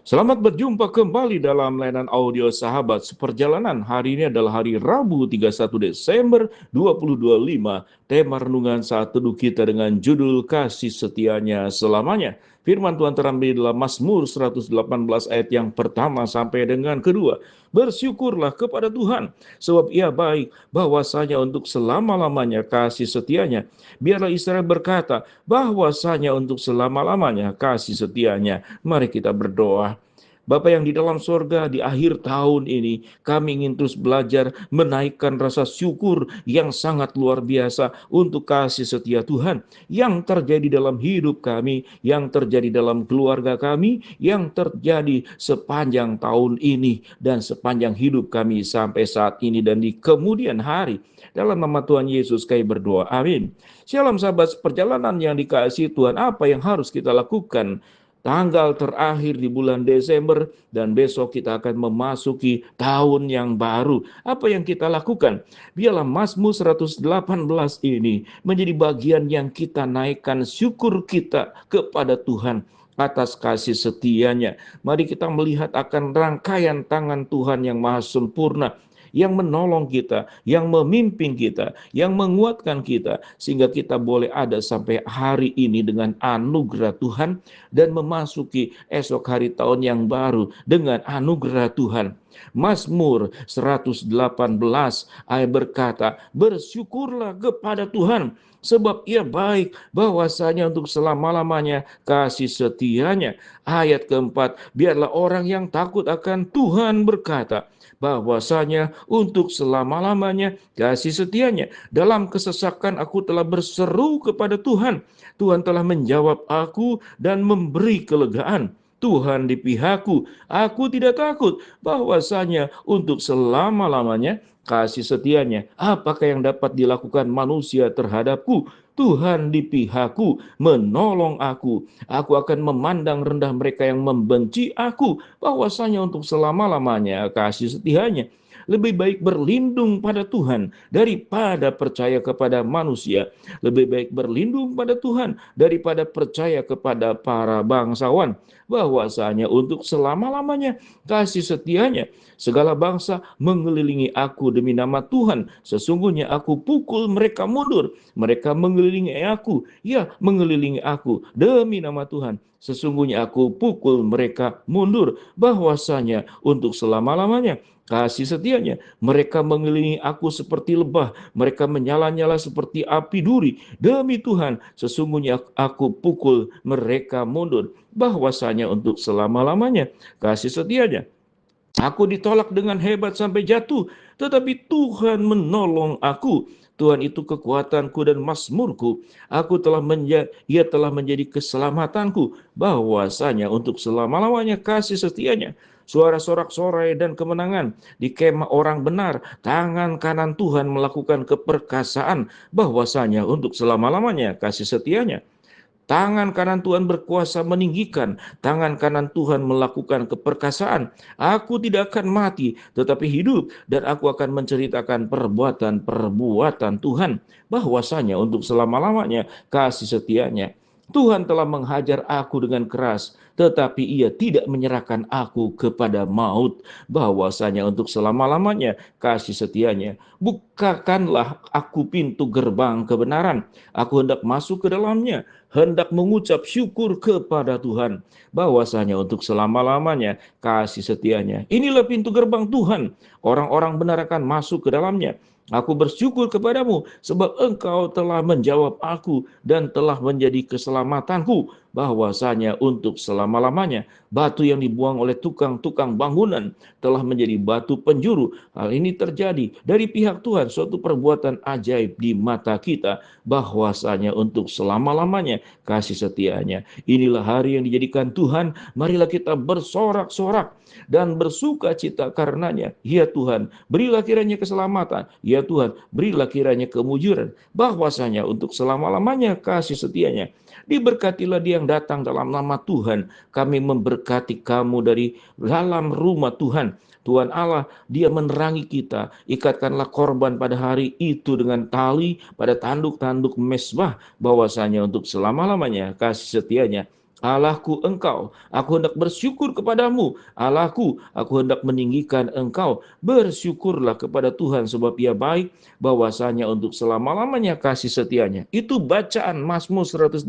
Selamat berjumpa kembali dalam layanan audio Sahabat Seperjalanan. Hari ini adalah hari Rabu 31 Desember 2025. Tema renungan saat teduh kita dengan judul Kasih Setianya Selamanya. Firman Tuhan terambil dalam Mazmur 118 ayat yang pertama sampai dengan kedua. Bersyukurlah kepada Tuhan, sebab Ia baik, bahwasanya untuk selama-lamanya kasih setianya. Biarlah Israel berkata, bahwasanya untuk selama-lamanya kasih setianya. Mari kita berdoa. Bapa yang di dalam sorga, di akhir tahun ini kami ingin terus belajar menaikkan rasa syukur yang sangat luar biasa untuk kasih setia Tuhan yang terjadi dalam hidup kami, yang terjadi dalam keluarga kami, yang terjadi sepanjang tahun ini dan sepanjang hidup kami sampai saat ini dan di kemudian hari. Dalam nama Tuhan Yesus kami berdoa, amin. Shalom sahabat perjalanan yang dikasihi Tuhan, apa yang harus kita lakukan tanggal terakhir di bulan Desember, dan besok kita akan memasuki tahun yang baru. Apa yang kita lakukan? Biarlah Mazmur 118 ini menjadi bagian yang kita naikkan syukur kita kepada Tuhan atas kasih setianya. Mari kita melihat akan rangkaian tangan Tuhan yang maha sempurna, yang menolong kita, yang memimpin kita, yang menguatkan kita, sehingga kita boleh ada sampai hari ini dengan anugerah Tuhan, dan memasuki esok hari tahun yang baru dengan anugerah Tuhan. Mazmur 118 ayat berkata, bersyukurlah kepada Tuhan, sebab Ia baik, bahwasanya untuk selama-lamanya kasih setianya. Ayat keempat, biarlah orang yang takut akan Tuhan berkata, bahwasanya untuk selama-lamanya kasih setianya. Dalam kesesakan aku telah berseru kepada Tuhan. Tuhan telah menjawab aku dan memberi kelegaan. Tuhan di pihakku, aku tidak takut, bahwasanya untuk selama-lamanya kasih setianya. Apakah yang dapat dilakukan manusia terhadapku? Tuhan di pihakku, menolong aku. Aku akan memandang rendah mereka yang membenci aku, bahwasanya untuk selama-lamanya kasih setianya. Lebih baik berlindung pada Tuhan daripada percaya kepada manusia. Lebih baik berlindung pada Tuhan daripada percaya kepada para bangsawan, bahwasanya untuk selama-lamanya kasih setianya. Segala bangsa mengelilingi aku demi nama Tuhan. Sesungguhnya aku pukul mereka mundur. Mereka mengelilingi aku, ya mengelilingi aku demi nama Tuhan. Sesungguhnya aku pukul mereka mundur, bahwasanya untuk selama-lamanya kasih setianya. Mereka mengelilingi aku seperti lebah, mereka menyala-nyala seperti api duri. Demi Tuhan, sesungguhnya aku pukul mereka mundur, bahwasanya untuk selama-lamanya kasih setianya. Aku ditolak dengan hebat sampai jatuh, tetapi Tuhan menolong aku. Tuhan itu kekuatanku dan mazmurku. Ia telah menjadi keselamatanku, bahwasanya untuk selama-lamanya kasih setianya. Suara sorak-sorai dan kemenangan di kemah orang benar. Tangan kanan Tuhan melakukan keperkasaan, bahwasanya untuk selama-lamanya kasih setianya. Tangan kanan Tuhan berkuasa meninggikan. Tangan kanan Tuhan melakukan keperkasaan. Aku tidak akan mati, tetapi hidup. Dan aku akan menceritakan perbuatan-perbuatan Tuhan. Bahwasanya untuk selama-lamanya kasih setianya. Tuhan telah menghajar aku dengan keras, tetapi Ia tidak menyerahkan aku kepada maut. Bahwasanya untuk selama-lamanya kasih setianya. Bukakanlah aku pintu gerbang kebenaran. Aku hendak masuk ke dalamnya, hendak mengucap syukur kepada Tuhan, bahwasanya untuk selama-lamanya kasih setianya. Inilah pintu gerbang Tuhan, orang-orang benar akan masuk ke dalamnya. Aku bersyukur kepadamu, sebab Engkau telah menjawab aku dan telah menjadi keselamatanku, bahwasanya untuk selama-lamanya. Batu yang dibuang oleh tukang-tukang bangunan telah menjadi batu penjuru. Hal ini terjadi dari pihak Tuhan, suatu perbuatan ajaib di mata kita, bahwasanya untuk selama-lamanya kasih setianya. Inilah hari yang dijadikan Tuhan, marilah kita bersorak-sorak dan bersuka cita karenanya. Ya Tuhan, berilah kiranya keselamatan. Ya Tuhan, berilah kiranya kemujuran, bahwasanya untuk selama-lamanya kasih setianya. Diberkatilah dia yang datang dalam nama Tuhan. Kami memberkati kamu dari dalam rumah Tuhan. Tuhan Allah, Dia menerangi kita. Ikatkanlah korban pada hari itu dengan tali pada tanduk-tanduk mesbah, bahwasanya untuk selama-lamanya kasih setianya. Allahku Engkau, aku hendak bersyukur kepadamu. Allahku, aku hendak meninggikan Engkau. Bersyukurlah kepada Tuhan sebab Ia baik, bahwasanya untuk selama-lamanya kasih setianya. Itu bacaan Mazmur 118.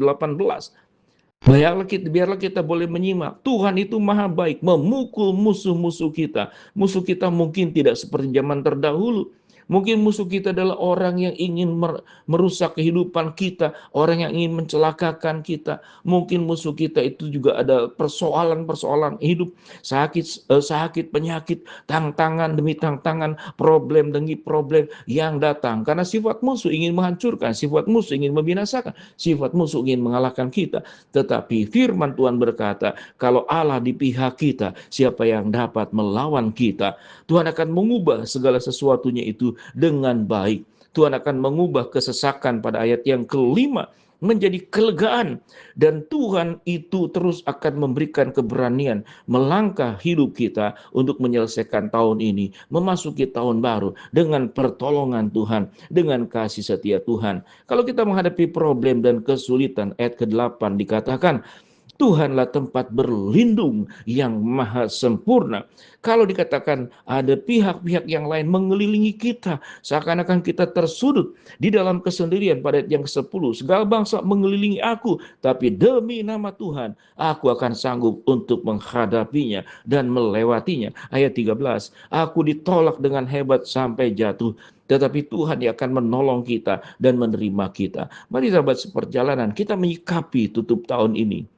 Biarlah kita boleh menyimak. Tuhan itu maha baik, memukul musuh-musuh kita. Musuh kita mungkin tidak seperti zaman terdahulu. Mungkin musuh kita adalah orang yang ingin merusak kehidupan kita, orang yang ingin mencelakakan kita. Mungkin musuh kita itu juga ada persoalan-persoalan hidup, sakit, penyakit, tantangan demi tantangan, problem demi problem yang datang. Karena sifat musuh ingin menghancurkan, sifat musuh ingin membinasakan, sifat musuh ingin mengalahkan kita. Tetapi firman Tuhan berkata, kalau Allah di pihak kita, siapa yang dapat melawan kita? Tuhan akan mengubah segala sesuatunya itu dengan baik. Tuhan akan mengubah kesesakan pada ayat yang kelima menjadi kelegaan, dan Tuhan itu terus akan memberikan keberanian melangkah hidup kita untuk menyelesaikan tahun ini, memasuki tahun baru dengan pertolongan Tuhan, dengan kasih setia Tuhan. Kalau kita menghadapi problem dan kesulitan, ayat ke-8 dikatakan, Tuhanlah tempat berlindung yang maha sempurna. Kalau dikatakan ada pihak-pihak yang lain mengelilingi kita, seakan-akan kita tersudut di dalam kesendirian pada ayat yang ke-10. Segala bangsa mengelilingi aku, tapi demi nama Tuhan, aku akan sanggup untuk menghadapinya dan melewatinya. Ayat 13, aku ditolak dengan hebat sampai jatuh, tetapi Tuhan yang akan menolong kita dan menerima kita. Mari sahabat seperjalanan, kita menyikapi tutup tahun ini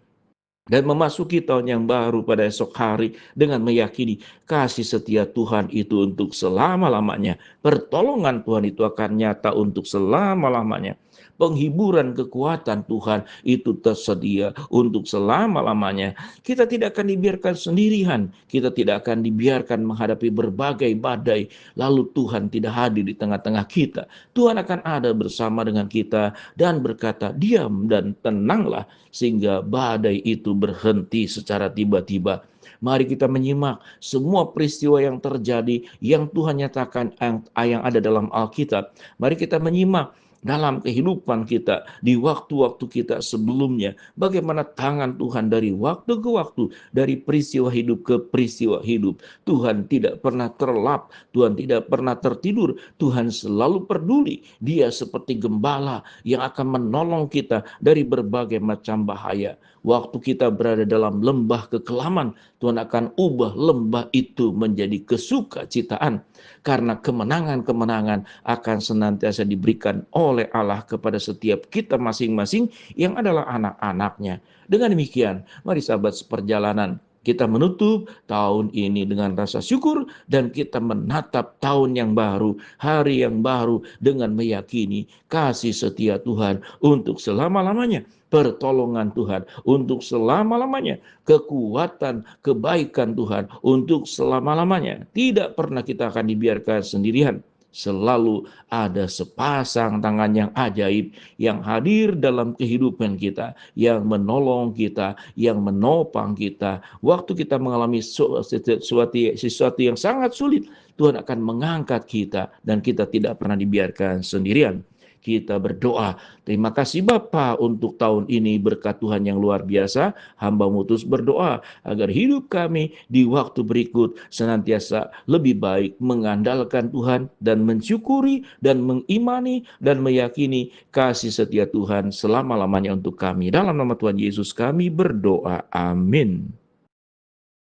dan memasuki tahun yang baru pada esok hari dengan meyakini kasih setia Tuhan itu untuk selama-lamanya. Pertolongan Tuhan itu akan nyata untuk selama-lamanya. Penghiburan kekuatan Tuhan itu tersedia untuk selama-lamanya. Kita tidak akan dibiarkan sendirian. Kita tidak akan dibiarkan menghadapi berbagai badai. Lalu Tuhan tidak hadir di tengah-tengah kita. Tuhan akan ada bersama dengan kita dan berkata, diam dan tenanglah, sehingga badai itu berhenti secara tiba-tiba. Mari kita menyimak semua peristiwa yang terjadi, yang Tuhan nyatakan, yang ada dalam Alkitab. Mari kita menyimak dalam kehidupan kita, di waktu-waktu kita sebelumnya, bagaimana tangan Tuhan dari waktu ke waktu, dari peristiwa hidup ke peristiwa hidup. Tuhan tidak pernah terlap, Tuhan tidak pernah tertidur, Tuhan selalu peduli. Dia seperti gembala yang akan menolong kita dari berbagai macam bahaya. Waktu kita berada dalam lembah kekelaman, Tuhan akan ubah lembah itu menjadi kesukacitaan, karena kemenangan-kemenangan akan senantiasa diberikan oleh Allah kepada setiap kita masing-masing yang adalah anak-anaknya. Dengan demikian, mari sahabat seperjalanan, kita menutup tahun ini dengan rasa syukur dan kita menatap tahun yang baru, hari yang baru dengan meyakini kasih setia Tuhan untuk selama-lamanya, pertolongan Tuhan untuk selama-lamanya, kekuatan, kebaikan Tuhan untuk selama-lamanya. Tidak pernah kita akan dibiarkan sendirian. Selalu ada sepasang tangan yang ajaib yang hadir dalam kehidupan kita, yang menolong kita, yang menopang kita. Waktu kita mengalami sesuatu yang sangat sulit, Tuhan akan mengangkat kita dan kita tidak pernah dibiarkan sendirian. Kita berdoa, terima kasih Bapa untuk tahun ini, berkat Tuhan yang luar biasa. Hamba-Mu terus berdoa agar hidup kami di waktu berikut senantiasa lebih baik mengandalkan Tuhan dan mensyukuri dan mengimani dan meyakini kasih setia Tuhan selama-lamanya untuk kami. Dalam nama Tuhan Yesus kami berdoa. Amin.